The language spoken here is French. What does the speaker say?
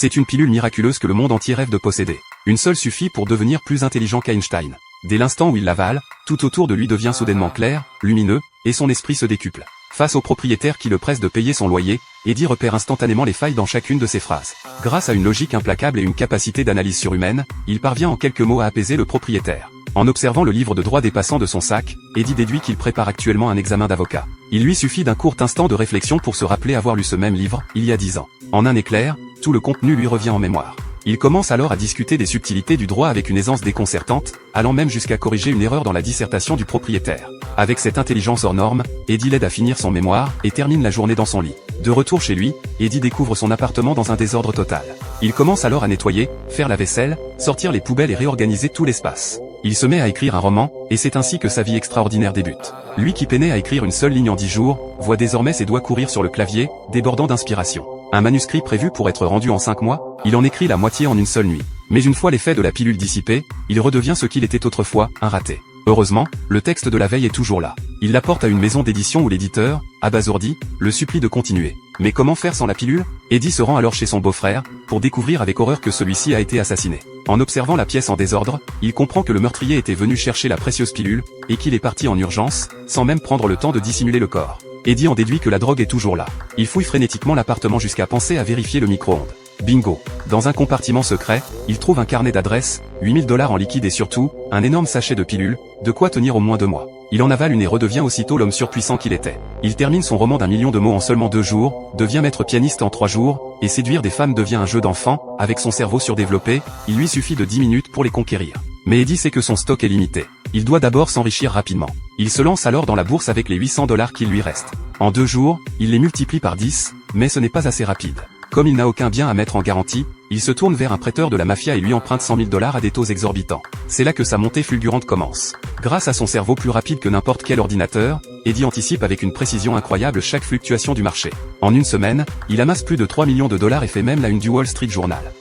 C'est une pilule miraculeuse que le monde entier rêve de posséder. Une seule suffit pour devenir plus intelligent qu'Einstein. Dès l'instant où il l'avale, tout autour de lui devient soudainement clair, lumineux, et son esprit se décuple. Face au propriétaire qui le presse de payer son loyer, Eddie repère instantanément les failles dans chacune de ses phrases. Grâce à une logique implacable et une capacité d'analyse surhumaine, il parvient en quelques mots à apaiser le propriétaire. En observant le livre de droit dépassant de son sac, Eddie déduit qu'il prépare actuellement un examen d'avocat. Il lui suffit d'un court instant de réflexion pour se rappeler avoir lu ce même livre, il y a 10 ans. En un éclair, tout le contenu lui revient en mémoire. Il commence alors à discuter des subtilités du droit avec une aisance déconcertante, allant même jusqu'à corriger une erreur dans la dissertation du propriétaire. Avec cette intelligence hors norme, Eddie l'aide à finir son mémoire et termine la journée dans son lit. De retour chez lui, Eddie découvre son appartement dans un désordre total. Il commence alors à nettoyer, faire la vaisselle, sortir les poubelles et réorganiser tout l'espace. Il se met à écrire un roman, et c'est ainsi que sa vie extraordinaire débute. Lui qui peinait à écrire une seule ligne en 10 jours, voit désormais ses doigts courir sur le clavier, débordant d'inspiration. Un manuscrit prévu pour être rendu en 5 mois, il en écrit la moitié en une seule nuit. Mais une fois l'effet de la pilule dissipé, il redevient ce qu'il était autrefois, un raté. Heureusement, le texte de la veille est toujours là. Il l'apporte à une maison d'édition où l'éditeur, abasourdi, le supplie de continuer. Mais comment faire sans la pilule? Eddie se rend alors chez son beau-frère, pour découvrir avec horreur que celui-ci a été assassiné. En observant la pièce en désordre, il comprend que le meurtrier était venu chercher la précieuse pilule, et qu'il est parti en urgence, sans même prendre le temps de dissimuler le corps. Eddie en déduit que la drogue est toujours là. Il fouille frénétiquement l'appartement jusqu'à penser à vérifier le micro-ondes. Bingo! Dans un compartiment secret, il trouve un carnet d'adresses, 8 000 $ en liquide et surtout, un énorme sachet de pilules, de quoi tenir au moins 2 mois. Il en avale une et redevient aussitôt l'homme surpuissant qu'il était. Il termine son roman d'1 million de mots en seulement 2 jours, devient maître pianiste en 3 jours, et séduire des femmes devient un jeu d'enfant, avec son cerveau surdéveloppé, il lui suffit de 10 minutes pour les conquérir. Mais Eddie sait que son stock est limité. Il doit d'abord s'enrichir rapidement. Il se lance alors dans la bourse avec les 800 $ qu'il lui reste. En 2 jours, il les multiplie par 10, mais ce n'est pas assez rapide. Comme il n'a aucun bien à mettre en garantie, il se tourne vers un prêteur de la mafia et lui emprunte 100 000 $ à des taux exorbitants. C'est là que sa montée fulgurante commence. Grâce à son cerveau plus rapide que n'importe quel ordinateur, Eddie anticipe avec une précision incroyable chaque fluctuation du marché. En une semaine, il amasse plus de 3 millions de $ et fait même la une du Wall Street Journal.